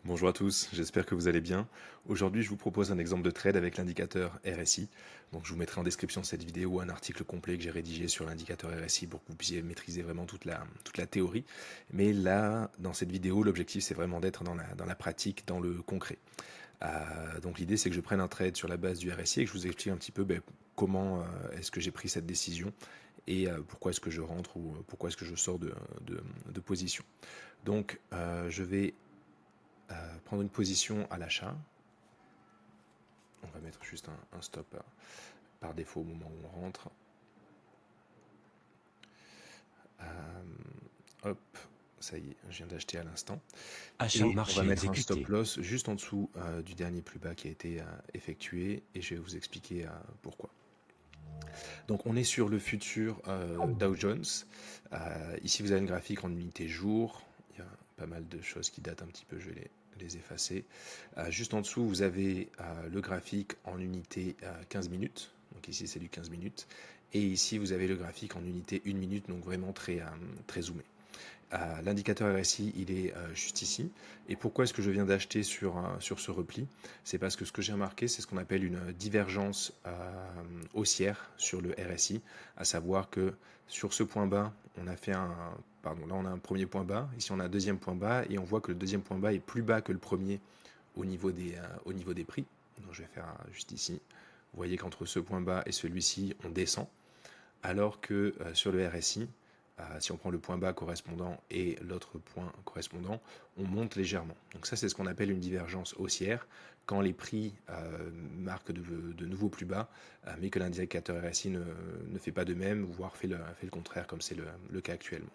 Bonjour à tous, j'espère que vous allez bien. Aujourd'hui, je vous propose un exemple de trade avec l'indicateur RSI. Donc, je vous mettrai en description de cette vidéo un article complet que j'ai rédigé sur l'indicateur RSI pour que vous puissiez maîtriser vraiment toute la théorie. Mais là, dans cette vidéo, l'objectif, c'est vraiment d'être dans la pratique, dans le concret. Donc, l'idée, c'est que je prenne un trade sur la base du RSI et que je vous explique un petit peu comment est-ce que j'ai pris cette décision et pourquoi est-ce que je rentre ou pourquoi est-ce que je sors de position. Donc, je vais prendre une position à l'achat. On va mettre juste un stop par défaut au moment où on rentre. Hop, ça y est, je viens d'acheter à l'instant. Achat au Et on va marché mettre un stop exécuté. loss juste en dessous du dernier plus bas qui a été effectué et je vais vous expliquer pourquoi. Donc on est sur le futur Dow Jones. Ici vous avez une graphique en unité jour. Il y a pas mal de choses qui datent un petit peu, je vais les effacer. Juste en dessous vous avez le graphique en unité 15 minutes. Donc ici c'est du 15 minutes. Et ici vous avez le graphique en unité 1 minute, donc vraiment très zoomé. L'indicateur RSI, il est juste ici. Et pourquoi est-ce que je viens d'acheter sur ce repli? C'est parce que ce que j'ai remarqué, c'est ce qu'on appelle une divergence haussière sur le RSI, à savoir que sur ce point bas, on a fait pardon, là on a un premier point bas, ici on a un deuxième point bas, et on voit que le deuxième point bas est plus bas que le premier au niveau des prix. Donc je vais faire juste ici. Vous voyez qu'entre ce point bas et celui-ci, on descend, alors que sur le RSI, si on prend le point bas correspondant et l'autre point correspondant, on monte légèrement. Donc ça, c'est ce qu'on appelle une divergence haussière, quand les prix marquent de nouveaux plus bas, mais que l'indicateur RSI ne fait pas de même, voire fait le contraire, comme c'est le cas actuellement.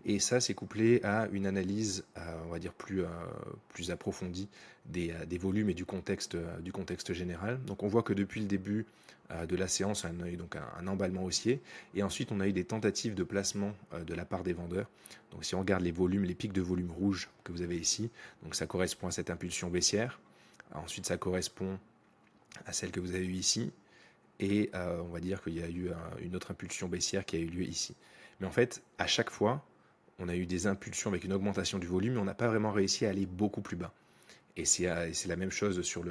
Et ça, c'est couplé à une analyse, on va dire, plus approfondie des volumes et du contexte général. Donc on voit que depuis le début de la séance, on a eu donc un emballement haussier. Et ensuite, on a eu des tentatives de placement de la part des vendeurs. Donc si on regarde les volumes, les pics de volume rouges que vous avez ici, donc ça correspond à cette impulsion baissière. Ensuite, ça correspond à celle que vous avez eue ici. Et on va dire qu'il y a eu une autre impulsion baissière qui a eu lieu ici. Mais en fait, à chaque fois, on a eu des impulsions avec une augmentation du volume, mais on n'a pas vraiment réussi à aller beaucoup plus bas. Et c'est la même chose sur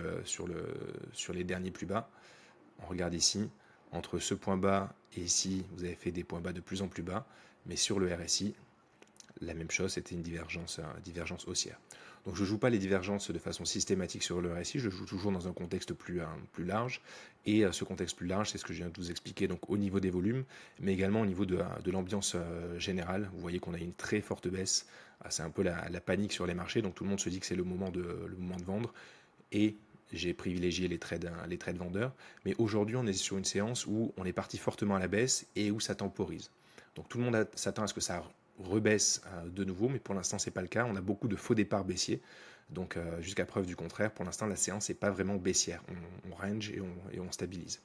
les derniers plus bas. On regarde ici, entre ce point bas et ici, vous avez fait des points bas de plus en plus bas, mais sur le RSI, la même chose, c'était une divergence haussière. Donc je ne joue pas les divergences de façon systématique sur le RSI, je joue toujours dans un contexte plus large. Et ce contexte plus large, c'est ce que je viens de vous expliquer, donc au niveau des volumes, mais également au niveau de l'ambiance générale. Vous voyez qu'on a une très forte baisse. C'est un peu la panique sur les marchés, donc tout le monde se dit que c'est le moment de vendre. Et j'ai privilégié les trades vendeurs. Mais aujourd'hui, on est sur une séance où on est parti fortement à la baisse et où ça temporise. Donc tout le monde s'attend à ce que ça rebaisse de nouveau, mais pour l'instant, ce n'est pas le cas. On a beaucoup de faux départs baissiers. Donc jusqu'à preuve du contraire, pour l'instant, la séance n'est pas vraiment baissière. On range et on stabilise.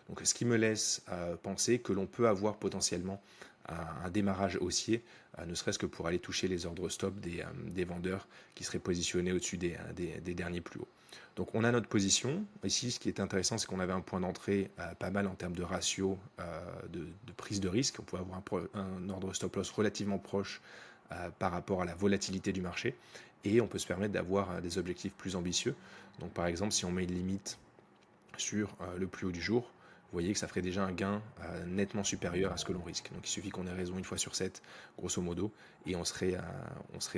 Donc ce qui me laisse penser que l'on peut avoir potentiellement un démarrage haussier, ne serait-ce que pour aller toucher les ordres stop des vendeurs qui seraient positionnés au-dessus des derniers plus hauts. Donc on a notre position. Ici, ce qui est intéressant, c'est qu'on avait un point d'entrée pas mal en termes de ratio de prise de risque. On pouvait avoir un ordre stop loss relativement proche par rapport à la volatilité du marché. Et on peut se permettre d'avoir des objectifs plus ambitieux. Donc par exemple, si on met une limite sur le plus haut du jour, vous voyez que ça ferait déjà un gain nettement supérieur à ce que l'on risque. Donc il suffit qu'on ait raison une fois sur 7, grosso modo, et on serait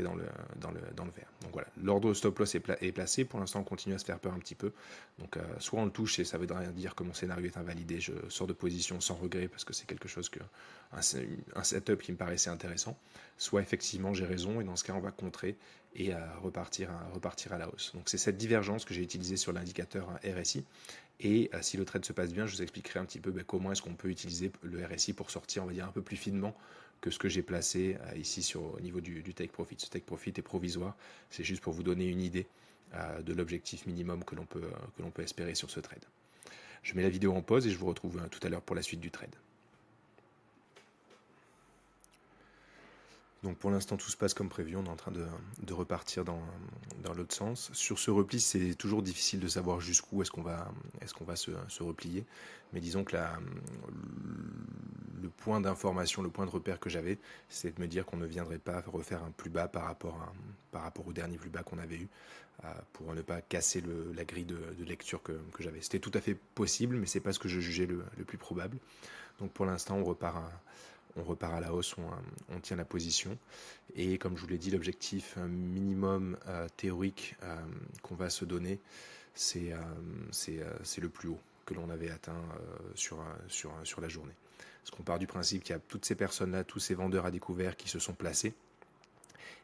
dans le vert. Donc voilà, l'ordre stop loss est placé. Pour l'instant, on continue à se faire peur un petit peu. Donc soit on le touche et ça veut rien dire que mon scénario est invalidé, je sors de position sans regret parce que c'est quelque chose un setup qui me paraissait intéressant. Soit effectivement j'ai raison et dans ce cas on va contrer et repartir à la hausse. Donc c'est cette divergence que j'ai utilisée sur l'indicateur RSI. Et si le trade se passe bien, je vous expliquerai un petit peu comment est-ce qu'on peut utiliser le RSI pour sortir, on va dire, un peu plus finement que ce que j'ai placé ici au niveau du take profit. Ce take profit est provisoire, c'est juste pour vous donner une idée de l'objectif minimum que l'on peut espérer sur ce trade. Je mets la vidéo en pause et je vous retrouve tout à l'heure pour la suite du trade. Donc pour l'instant tout se passe comme prévu, on est en train de repartir dans l'autre sens. Sur ce repli, c'est toujours difficile de savoir jusqu'où est-ce qu'on va se replier. Mais disons que le point d'information, le point de repère que j'avais, c'est de me dire qu'on ne viendrait pas refaire un plus bas par rapport au dernier plus bas qu'on avait eu, pour ne pas casser la grille de lecture que j'avais. C'était tout à fait possible, mais c'est pas ce que je jugeais le plus probable. Donc pour l'instant, on repart à la hausse, on tient la position. Et comme je vous l'ai dit, l'objectif minimum théorique qu'on va se donner, c'est le plus haut que l'on avait atteint sur la journée. Parce qu'on part du principe qu'il y a toutes ces personnes-là, tous ces vendeurs à découvert qui se sont placés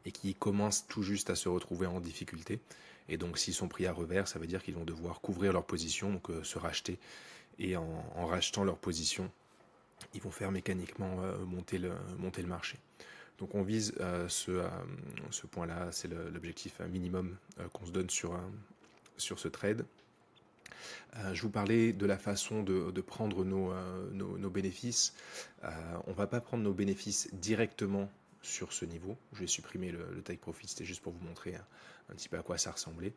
et qui commencent tout juste à se retrouver en difficulté. Et donc s'ils sont pris à revers, ça veut dire qu'ils vont devoir couvrir leur position, donc se racheter. Et en rachetant leur position, ils vont faire mécaniquement monter le marché. Donc on vise ce point-là, c'est l'objectif minimum qu'on se donne sur ce trade. Je vous parlais de la façon de prendre nos bénéfices. On ne va pas prendre nos bénéfices directement sur ce niveau. Je vais supprimer le take profit, c'était juste pour vous montrer un petit peu à quoi ça ressemblait.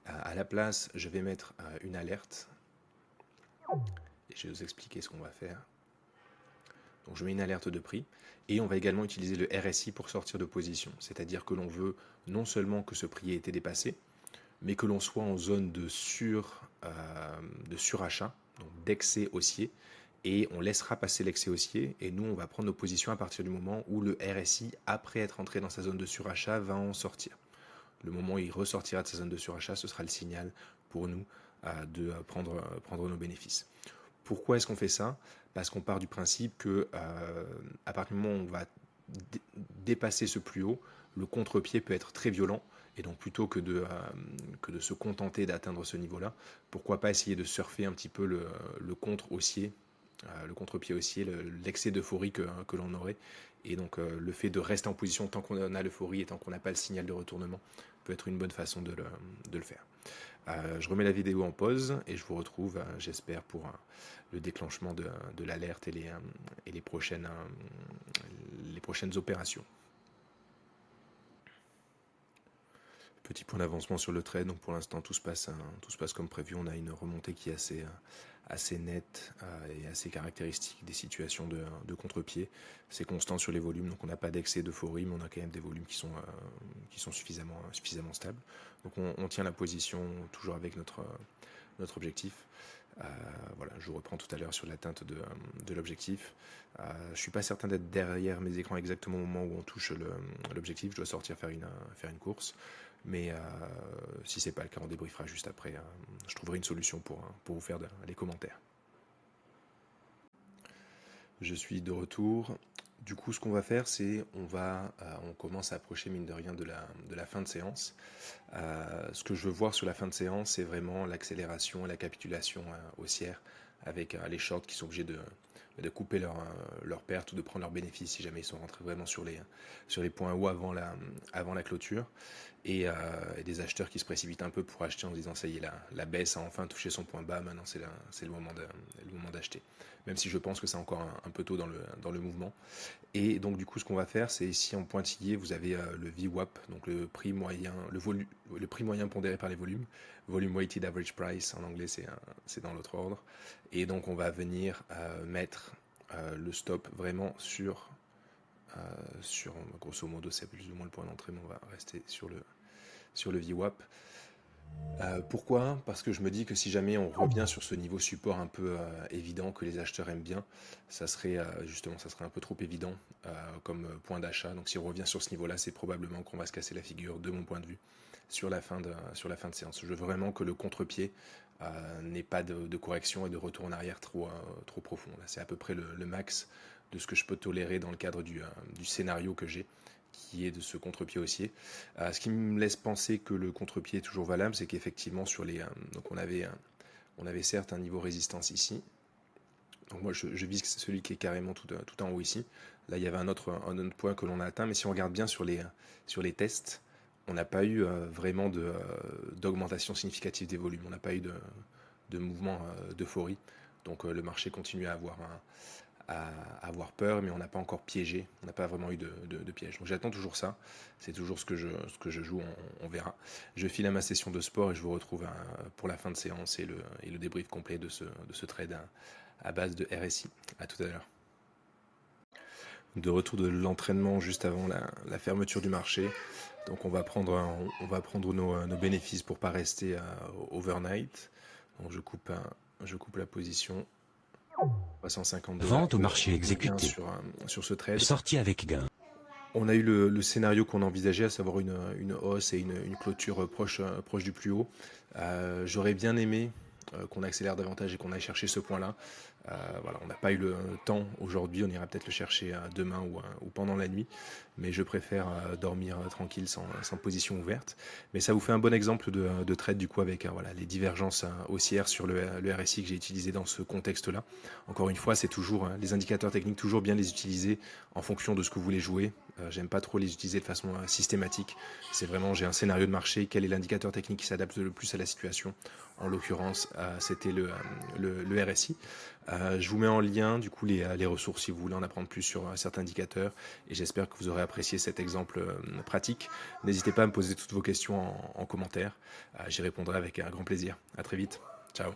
À la place, je vais mettre une alerte. Et je vais vous expliquer ce qu'on va faire. Donc je mets une alerte de prix et on va également utiliser le RSI pour sortir de position. C'est-à-dire que l'on veut non seulement que ce prix ait été dépassé, mais que l'on soit en zone de surachat, donc d'excès haussier, et on laissera passer l'excès haussier, et nous on va prendre nos positions à partir du moment où le RSI, après être entré dans sa zone de surachat, va en sortir. Le moment où il ressortira de sa zone de surachat, ce sera le signal pour nous de prendre nos bénéfices. Pourquoi est-ce qu'on fait ça? Parce qu'on part du principe que à partir du moment où on va dépasser ce plus haut, le contre-pied peut être très violent. Et donc plutôt que de se contenter d'atteindre ce niveau-là, pourquoi pas essayer de surfer un petit peu le contre-haussier, le contre-pied haussier, l'excès d'euphorie que l'on aurait. Et donc le fait de rester en position tant qu'on a l'euphorie et tant qu'on n'a pas le signal de retournement peut être une bonne façon de le faire. Je remets la vidéo en pause et je vous retrouve, j'espère, pour le déclenchement de l'alerte et les prochaines opérations. Petit point d'avancement sur le trade, donc pour l'instant tout se passe comme prévu. On a une remontée qui est assez nette et assez caractéristique des situations de contre-pied. C'est constant sur les volumes, donc on n'a pas d'excès d'euphorie, mais on a quand même des volumes qui sont suffisamment stables. Donc on tient la position toujours avec notre objectif. Voilà, je vous reprends tout à l'heure sur l'atteinte de l'objectif. Je ne suis pas certain d'être derrière mes écrans exactement au moment où on touche l'objectif. Je dois sortir faire une course. Mais si ce n'est pas le cas, on débriefera juste après. Je trouverai une solution pour vous faire les commentaires. Je suis de retour. Du coup, ce qu'on va faire, c'est on commence à approcher, mine de rien, de la fin de séance. Ce que je veux voir sur la fin de séance, c'est vraiment l'accélération et la capitulation haussière avec les shorts qui sont obligés de couper leur perte ou de prendre leurs bénéfices si jamais ils sont rentrés vraiment sur les points hauts avant la clôture. Et des acheteurs qui se précipitent un peu pour acheter en se disant ça y est, la baisse a enfin touché son point bas, maintenant c'est le moment d'acheter. Même si je pense que c'est encore un peu tôt dans le mouvement. Et donc du coup ce qu'on va faire, c'est ici en pointillé, vous avez le VWAP, donc le prix moyen, le prix moyen pondéré par les volumes, Volume Weighted Average Price, en anglais c'est dans l'autre ordre. Et donc on va venir mettre le stop vraiment sur grosso modo c'est plus ou moins le point d'entrée, mais on va rester sur le VWAP. Pourquoi? Parce que je me dis que si jamais on revient sur ce niveau support un peu évident que les acheteurs aiment bien, ça serait un peu trop évident comme point d'achat. Donc si on revient sur ce niveau-là, c'est probablement qu'on va se casser la figure, de mon point de vue, sur la fin de séance. Je veux vraiment que le contre-pied n'ait pas de correction et de retour en arrière trop profond. Là, c'est à peu près le max de ce que je peux tolérer dans le cadre du scénario que j'ai, qui est de ce contre-pied haussier. Ce qui me laisse penser que le contre-pied est toujours valable, c'est qu'effectivement sur donc on avait certes un niveau résistance ici. Donc moi je vise celui qui est carrément tout en haut ici. Là il y avait un autre point que l'on a atteint, mais si on regarde bien sur les tests, on n'a pas eu vraiment d'augmentation significative des volumes. On n'a pas eu de mouvement d'euphorie. Donc le marché continue à avoir peur, mais on n'a pas encore piégé, on n'a pas vraiment eu de piège. Donc j'attends toujours ça, c'est toujours ce que je joue, on verra. Je file à ma session de sport et je vous retrouve pour la fin de séance et le débrief complet de ce trade à base de RSI. À tout à l'heure. de retour de l'entraînement juste avant la fermeture du marché. Donc on va prendre nos bénéfices pour pas rester overnight. Donc je coupe la position à 150 dollars. Vente au marché On est bien exécuté. sur ce trade. Sortie avec gain. On a eu le scénario qu'on envisageait, à savoir une hausse et une clôture proche du plus haut. J'aurais bien aimé qu'on accélère davantage et qu'on aille chercher ce point-là. Voilà, on n'a pas eu le temps aujourd'hui, on ira peut-être le chercher demain ou pendant la nuit, mais je préfère dormir tranquille sans position ouverte. Mais ça vous fait un bon exemple de trade du coup avec voilà, les divergences haussières sur le RSI que j'ai utilisé dans ce contexte-là. Encore une fois, c'est toujours les indicateurs techniques, toujours bien les utiliser en fonction de ce que vous voulez jouer. J'aime pas trop les utiliser de façon systématique. C'est vraiment, j'ai un scénario de marché, quel est l'indicateur technique qui s'adapte le plus à la situation. En l'occurrence, c'était le RSI. Je vous mets en lien du coup les ressources si vous voulez en apprendre plus sur certains indicateurs et j'espère que vous aurez apprécié cet exemple pratique. N'hésitez pas à me poser toutes vos questions en commentaire. J'y répondrai avec un grand plaisir. À très vite. Ciao.